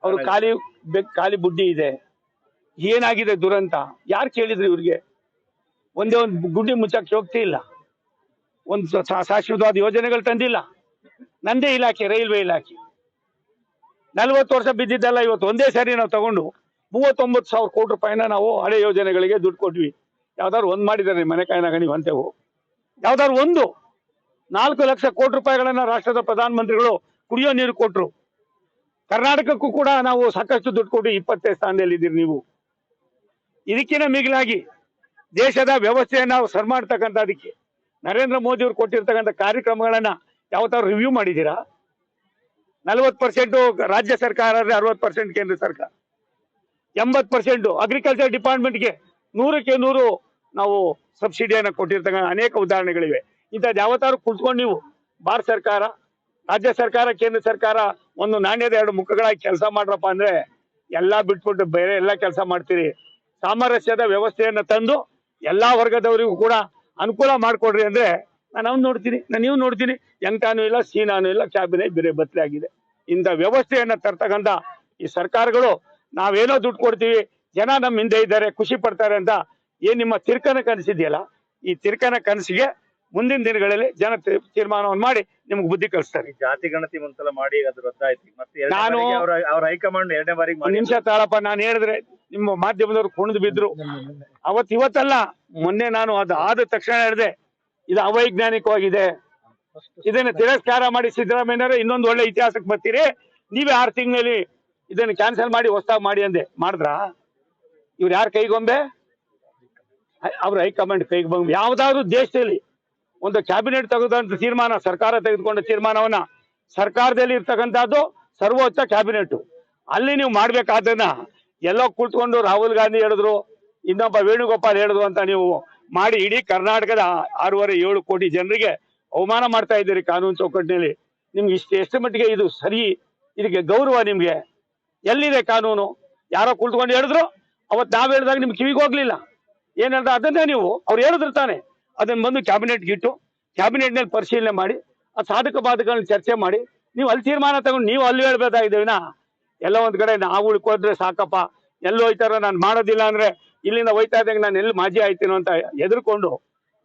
ಅವರು ಖಾಲಿ ಬುಡ್ಡಿ ಇದೆ. ಏನಾಗಿದೆ ದುರಂತ? ಯಾರು ಕೇಳಿದ್ರಿ ಇವ್ರಿಗೆ? ಒಂದೇ ಒಂದು ಗುಡ್ಡಿ ಮುಚ್ಚಕ್ಕೆ ಶೋಕ್ತಿ ಇಲ್ಲ, ಒಂದು ಶಾಶ್ವತವಾದ ಯೋಜನೆಗಳು ತಂದಿಲ್ಲ. ನಂದೇ ಇಲಾಖೆ, ರೈಲ್ವೆ ಇಲಾಖೆ 40 ವರ್ಷ ಬಿದ್ದಿದ್ದಲ್ಲ, ಇವತ್ತು ಒಂದೇ ಸಾರಿ ನಾವು ತಗೊಂಡು 39,000 ಕೋಟಿ ರೂಪಾಯಿನ ನಾವು ಹಳೆ ಯೋಜನೆಗಳಿಗೆ ದುಡ್ಡು ಕೊಟ್ವಿ. ಯಾವ್ದಾದ್ರು ಒಂದ್ ಮಾಡಿದಾರೆ ಮನೆ ಕಾಯಿನಾಗಣಿ ಅಂತೆವು? ಯಾವ್ದಾದ್ರು ಒಂದು? 4 ಲಕ್ಷ ಕೋಟಿ ರೂಪಾಯಿಗಳನ್ನ ರಾಷ್ಟ್ರದ ಪ್ರಧಾನಮಂತ್ರಿಗಳು ಕುಡಿಯೋ ನೀರು ಕೊಟ್ರು. ಕರ್ನಾಟಕಕ್ಕೂ ಕೂಡ ನಾವು ಸಾಕಷ್ಟು ದುಡ್ಡು ಕೊಟ್ಟು 20ನೇ ಸ್ಥಾನದಲ್ಲಿ ಇದ್ದೀರಿ ನೀವು. ಇದಕ್ಕಿಂತ ಮಿಗಿಲಾಗಿ ದೇಶದ ವ್ಯವಸ್ಥೆಯನ್ನ ಸರ್ ಮಾಡ್ತಕ್ಕಂಥದಕ್ಕೆ ನರೇಂದ್ರ ಮೋದಿ ಅವರು ಕೊಟ್ಟಿರ್ತಕ್ಕಂಥ ಕಾರ್ಯಕ್ರಮಗಳನ್ನ ಯಾವತ್ತಾದ್ರು ರಿವ್ಯೂ ಮಾಡಿದ್ದೀರಾ? 40% ರಾಜ್ಯ ಸರ್ಕಾರ, 60% ಕೇಂದ್ರ ಸರ್ಕಾರ, 80% ಅಗ್ರಿಕಲ್ಚರ್ ಡಿಪಾರ್ಟ್ಮೆಂಟ್ಗೆ 100ಕ್ಕೆ 100 ನಾವು ಸಬ್ಸಿಡಿಯನ್ನ ಕೊಟ್ಟಿರ್ತಕ್ಕಂಥ ಅನೇಕ ಉದಾಹರಣೆಗಳಿವೆ. ಇಂಥದ್ದು ಯಾವತ್ತಾದ್ರು ಕುಳಿತುಕೊಂಡು ನೀವು ಭಾರತ ಸರ್ಕಾರ, ರಾಜ್ಯ ಸರ್ಕಾರ, ಕೇಂದ್ರ ಸರ್ಕಾರ ಒಂದು ನಾಣ್ಯದ 2 ಮುಖಗಳಾಗಿ ಕೆಲಸ ಮಾಡ್ರಪ್ಪ ಅಂದ್ರೆ ಎಲ್ಲಾ ಬಿಟ್ಬಿಟ್ಟು ಬೇರೆ ಎಲ್ಲ ಕೆಲಸ ಮಾಡ್ತೀರಿ. ಸಾಮರಸ್ಯದ ವ್ಯವಸ್ಥೆಯನ್ನ ತಂದು ಎಲ್ಲಾ ವರ್ಗದವರಿಗೂ ಕೂಡ ಅನುಕೂಲ ಮಾಡ್ಕೊಡ್ರಿ ಅಂದ್ರೆ ನಾನು ನೀವು ನೋಡ್ತೀನಿ, ಎಂಟಾನು ಇಲ್ಲ, ಸೀನಾನು ಇಲ್ಲ, ಕ್ಯಾಬಿನೆಟ್ ಬೇರೆ ಬದಲೇ ಆಗಿದೆ. ಇಂಥ ವ್ಯವಸ್ಥೆಯನ್ನ ತರ್ತಕ್ಕಂಥ ಈ ಸರ್ಕಾರಗಳು ನಾವೇನೋ ದುಡ್ಡು ಕೊಡ್ತೀವಿ, ಜನ ನಮ್ಮ ಹಿಂದೆ ಇದ್ದಾರೆ, ಖುಷಿ ಪಡ್ತಾರೆ ಅಂತ ಏನ್ ನಿಮ್ಮ ತಿರ್ಕನ ಕನಸಿದೆಯಲ್ಲ, ಈ ತಿರ್ಕನ ಕನಸಿಗೆ ಮುಂದಿನ ದಿನಗಳಲ್ಲಿ ಜನ ತೀರ್ಮಾನವನ್ನು ಮಾಡಿ ನಿಮ್ಗೆ ಬುದ್ಧಿ ಕಲಿಸ್ತಾರೆ. ಜಾತಿ ಗಣತಿ ಒಂದ್ಸಲ ಮಾಡಿ ಅದು ರದ್ದಾಯ್ತು, ಮತ್ತೆ ನಾನು ಅವ್ರ ಹೈಕಮಾಂಡ್ 2ನೇ ಬಾರಿಗೆ ನಿಮಿಷ ತಾಳಪ್ಪ, ನಾನು ಹೇಳಿದ್ರೆ ನಿಮ್ಮ ಮಾಧ್ಯಮದವ್ರು ಕುಣಿದು ಬಿದ್ರು. ಇವತ್ತಲ್ಲ, ಮೊನ್ನೆ ನಾನು ಅದು ಆದ ತಕ್ಷಣ ಹೇಳಿದೆ, ಇದು ಅವೈಜ್ಞಾನಿಕವಾಗಿದೆ, ಇದನ್ನ ತಿರಸ್ಕಾರ ಮಾಡಿ ಸಿದ್ದರಾಮಯ್ಯನವರೇ ಇನ್ನೊಂದು ಒಳ್ಳೆ ಇತಿಹಾಸಕ್ಕೆ ಬರ್ತೀರಿ, ನೀವೇ 6 ತಿಂಗಳಲ್ಲಿ ಇದನ್ನ ಕ್ಯಾನ್ಸಲ್ ಮಾಡಿ ಹೊಸದಾಗಿ ಮಾಡಿ ಅಂದೆ. ಮಾಡಿದ್ರ? ಇವ್ರು ಯಾರ ಕೈಗೊಂಬೆ? ಅವ್ರ ಹೈಕಮಾಂಡ್ ಕೈಗೊಂಬೆ. ಯಾವ್ದಾದ್ರು ದೇಶದಲ್ಲಿ ಒಂದು ಕ್ಯಾಬಿನೆಟ್ ತೆಗೆದಂತ ತೀರ್ಮಾನ, ಸರ್ಕಾರ ತೆಗೆದುಕೊಂಡ ತೀರ್ಮಾನವನ್ನ, ಸರ್ಕಾರದಲ್ಲಿ ಇರ್ತಕ್ಕಂಥದ್ದು ಸರ್ವೋಚ್ಚ ಕ್ಯಾಬಿನೆಟ್, ಅಲ್ಲಿ ನೀವು ಮಾಡ್ಬೇಕಾದನ್ನ ಎಲ್ಲೋ ಕುಳಿತುಕೊಂಡು ರಾಹುಲ್ ಗಾಂಧಿ ಹೇಳಿದ್ರು, ಇನ್ನೊಬ್ಬ ವೇಣುಗೋಪಾಲ್ ಹೇಳಿದ್ರು ಅಂತ ನೀವು ಮಾಡಿ ಇಡೀ ಕರ್ನಾಟಕದ 6.5-7 ಕೋಟಿ ಜನರಿಗೆ ಅವಮಾನ ಮಾಡ್ತಾ ಇದ್ದೀರಿ ಕಾನೂನು ಚೌಕಟ್ಟಿನಲ್ಲಿ. ನಿಮ್ಗೆ ಎಷ್ಟು ಮಟ್ಟಿಗೆ ಇದು ಸರಿ? ಇದಕ್ಕೆ ಗೌರವ ನಿಮ್ಗೆ ಎಲ್ಲಿದೆ ಕಾನೂನು? ಯಾರೋ ಕುಳಿತುಕೊಂಡು ಹೇಳಿದ್ರು, ಅವತ್ತು ನಾವ್ ಹೇಳಿದಾಗ ನಿಮ್ಗೆ ಕಿವಿಗೆ ಹೋಗ್ಲಿಲ್ಲ. ಏನ್ ಹೇಳ್ದ ಅದನ್ನೇ ನೀವು, ಅವ್ರು ಹೇಳಿದ್ರು ತಾನೆ, ಅದನ್ನ ಬಂದು ಕ್ಯಾಬಿನೆಟ್ಗೆ ಇಟ್ಟು ಕ್ಯಾಬಿನೆಟ್ ನಲ್ಲಿ ಪರಿಶೀಲನೆ ಮಾಡಿ ಅದು ಸಾಧಕ ಬಾಧಕಗಳನ್ನ ಚರ್ಚೆ ಮಾಡಿ ನೀವು ಅಲ್ಲಿ ತೀರ್ಮಾನ ತಗೊಂಡು ನೀವು ಅಲ್ಲಿ ಹೇಳ್ಬೇಕಾಗಿದ್ದೇವಿನ ಎಲ್ಲ ಒಂದ್ ಕಡೆ ನಾವು ಉಳ್ಕೋದ್ರೆ ಸಾಕಪ್ಪ, ಎಲ್ಲೋ ಹೋಯ್ತಾರ ನಾನು ಮಾಡೋದಿಲ್ಲ ಅಂದ್ರೆ ಇಲ್ಲಿಂದ ಹೋಯ್ತಾ ಇದ್ದಂಗೆ ನಾನು ಎಲ್ಲಿ ಮಾಜಿ ಆಯ್ತೀನೋ ಅಂತ ಎದುರ್ಕೊಂಡು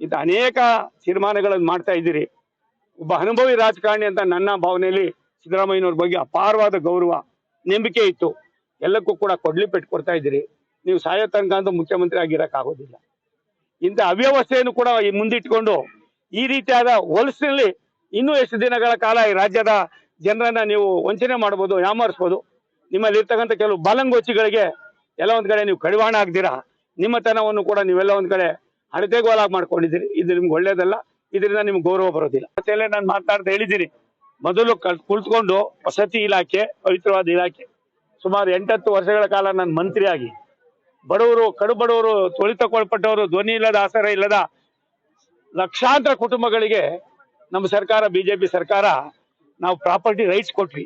ಇಂಥ ಅನೇಕ ತೀರ್ಮಾನಗಳನ್ನು ಮಾಡ್ತಾ ಇದ್ದೀರಿ. ಒಬ್ಬ ಅನುಭವಿ ರಾಜಕಾರಣಿ ಅಂತ ನನ್ನ ಭಾವನೆಯಲ್ಲಿ ಸಿದ್ದರಾಮಯ್ಯನವ್ರ ಬಗ್ಗೆ ಅಪಾರವಾದ ಗೌರವ, ನಂಬಿಕೆ ಇತ್ತು. ಎಲ್ಲಕ್ಕೂ ಕೂಡ ಕೊಡ್ಲಿ ಪೆಟ್ಟು ಕೊಡ್ತಾ ಇದ್ದೀರಿ. ನೀವು ಸಾಯೋ ತನಕ ಅಂತ ಮುಖ್ಯಮಂತ್ರಿ ಆಗಿರಕ್ ಆಗೋದಿಲ್ಲ. ಇಂಥ ಅವ್ಯವಸ್ಥೆಯನ್ನು ಕೂಡ ಮುಂದಿಟ್ಕೊಂಡು ಈ ರೀತಿಯಾದ ಹೊಲಸಿನಲ್ಲಿ ಇನ್ನೂ ಎಷ್ಟು ದಿನಗಳ ಕಾಲ ಈ ರಾಜ್ಯದ ಜನರನ್ನ ನೀವು ವಂಚನೆ ಮಾಡ್ಬೋದು, ಯಾಮಾರಿಸ್ಬೋದು. ನಿಮ್ಮಲ್ಲಿ ಇರ್ತಕ್ಕಂಥ ಕೆಲವು ಬಾಲಂಗೋಚಿಗಳಿಗೆ ಎಲ್ಲ ಒಂದ್ ಕಡೆ ನೀವು ಕಡಿವಾಣ ಆಗ್ದಿರಾ ನಿಮ್ಮತನವನ್ನು ಕೂಡ ನೀವೆಲ್ಲ ಒಂದ್ ಕಡೆ ಹಣತೆಗೋಲಾಗಿ ಮಾಡ್ಕೊಂಡಿದ್ದೀರಿ. ಇದು ನಿಮ್ಗೆ ಒಳ್ಳೇದಲ್ಲ, ಇದರಿಂದ ನಿಮ್ಗೆ ಗೌರವ ಬರೋದಿಲ್ಲ. ಮತ್ತೆ ನಾನು ಮಾತಾಡ್ತಾ ಹೇಳಿದ್ದೀನಿ, ಮೊದಲು ಕುಳಿತುಕೊಂಡು ವಸತಿ ಇಲಾಖೆ ಪವಿತ್ರವಾದ ಇಲಾಖೆ, ಸುಮಾರು 8-10 ವರ್ಷಗಳ ಕಾಲ ನಾನು ಮಂತ್ರಿಯಾಗಿ ಬಡವರು, ಕಡು ಬಡವರು, ತುಳಿತಕ್ಕೊಳಪಟ್ಟವರು, ಧ್ವನಿ ಇಲ್ಲದ, ಆಸರ ಇಲ್ಲದ ಲಕ್ಷಾಂತರ ಕುಟುಂಬಗಳಿಗೆ ನಮ್ಮ ಸರ್ಕಾರ, ಬಿಜೆಪಿ ಸರ್ಕಾರ, ನಾವು ಪ್ರಾಪರ್ಟಿ ರೈಟ್ಸ್ ಕೊಟ್ವಿ.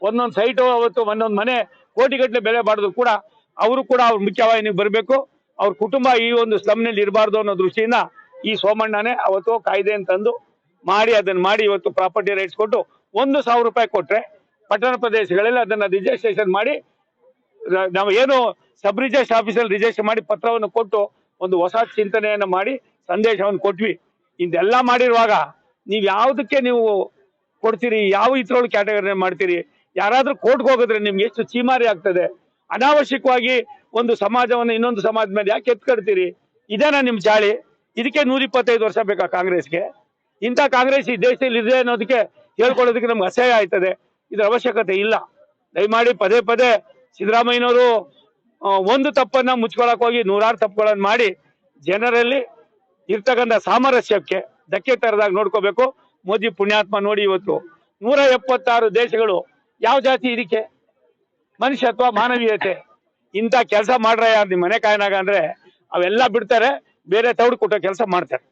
ಒಂದೊಂದು ಸೈಟು, ಅವತ್ತು ಒಂದೊಂದು ಮನೆ ಕೋಟಿಗಟ್ಟಲೆ ಬೆಲೆ ಬಾಡಿದ್ರು ಕೂಡ ಅವರು ಕೂಡ ಅವ್ರ ಮುಖ್ಯವಾಹಿನಿಗೆ ಬರಬೇಕು, ಅವ್ರ ಕುಟುಂಬ ಈ ಒಂದು ಸ್ಲಮ್ನಲ್ಲಿ ಇರಬಾರ್ದು ಅನ್ನೋ ದೃಷ್ಟಿಯಿಂದ ಈ ಸೋಮಣ್ಣನೇ ಅವತ್ತು ಕಾಯ್ದೆಯನ್ನು ತಂದು ಮಾಡಿ ಅದನ್ನ ಮಾಡಿ ಇವತ್ತು ಪ್ರಾಪರ್ಟಿ ರೈಟ್ಸ್ ಕೊಟ್ಟು 1,000 ರೂಪಾಯಿ ಕೊಟ್ರೆ ಪಟ್ಟಣ ಪ್ರದೇಶಗಳಲ್ಲಿ ಅದನ್ನ ರಿಜಿಸ್ಟ್ರೇಷನ್ ಮಾಡಿ, ನಾವು ಏನು ಸಬ್ ರಿಜಿಸ್ಟರ್ ಆಫೀಸಲ್ಲಿ ರಿಜಿಸ್ಟರ್ ಮಾಡಿ ಪತ್ರವನ್ನು ಕೊಟ್ಟು ಒಂದು ಹೊಸ ಚಿಂತನೆಯನ್ನ ಮಾಡಿ ಸಂದೇಶವನ್ನು ಕೊಟ್ವಿ. ಇದೆಲ್ಲ ಮಾಡಿರುವಾಗ ನೀವು ಯಾವುದಕ್ಕೆ ನೀವು ಕೊಡ್ತೀರಿ? ಯಾವ ಇದ್ರೊಳಗೆ ಕ್ಯಾಟಗರಿ ಮಾಡ್ತೀರಿ? ಯಾರಾದ್ರೂ ಕೋರ್ಟ್ಗೆ ಹೋಗಿದ್ರೆ ನಿಮ್ಗೆ ಎಷ್ಟು ಚೀಮಾರಿ ಆಗ್ತದೆ. ಅನಾವಶ್ಯಕವಾಗಿ ಒಂದು ಸಮಾಜವನ್ನು ಇನ್ನೊಂದು ಸಮಾಜದ ಮೇಲೆ ಯಾಕೆ ಎತ್ಕಡ್ತೀರಿ? ಇದೇನಾ ನಿಮ್ ಚಾಳಿ? ಇದಕ್ಕೆ 125 ವರ್ಷ ಬೇಕಾ ಕಾಂಗ್ರೆಸ್ಗೆ? ಇಂಥ ಕಾಂಗ್ರೆಸ್ ಈ ದೇಶದಲ್ಲಿ ಇದೆ ಅನ್ನೋದಕ್ಕೆ ಹೇಳ್ಕೊಳ್ಳೋದಕ್ಕೆ ನಮ್ಗೆ ಅಸಹ್ಯ ಆಯ್ತದೆ. ಇದ್ರ ಅವಶ್ಯಕತೆ ಇಲ್ಲ. ದಯಮಾಡಿ ಪದೇ ಪದೇ ಸಿದ್ದರಾಮಯ್ಯನವರು ಒಂದು ತಪ್ಪನ್ನ ಮುಚ್ಕೊಳಕ್ ಹೋಗಿ 100 ತಪ್ಪುಗಳನ್ನು ಮಾಡಿ ಜನರಲ್ಲಿ ಇರ್ತಕ್ಕಂಥ ಸಾಮರಸ್ಯಕ್ಕೆ ಧಕ್ಕೆ ತರದಾಗ ನೋಡ್ಕೋಬೇಕು. ಮೋದಿ ಪುಣ್ಯಾತ್ಮ ನೋಡಿ, ಇವತ್ತು 176 ದೇಶಗಳು ಯಾವ ಜಾತಿ ಇದಕ್ಕೆ? ಮನುಷ್ಯತ್ವ, ಮಾನವೀಯತೆ. ಇಂಥ ಕೆಲಸ ಮಾಡ್ರ ಯಾರು ನಿಮ್ಮ ಮನೆ ಕಾಯನಾಗ ಅಂದ್ರೆ ಅವೆಲ್ಲ ಬಿಡ್ತಾರೆ, ಬೇರೆ ತೌಡು ಕೊಟ್ಟೋ ಕೆಲಸ ಮಾಡ್ತಾರೆ.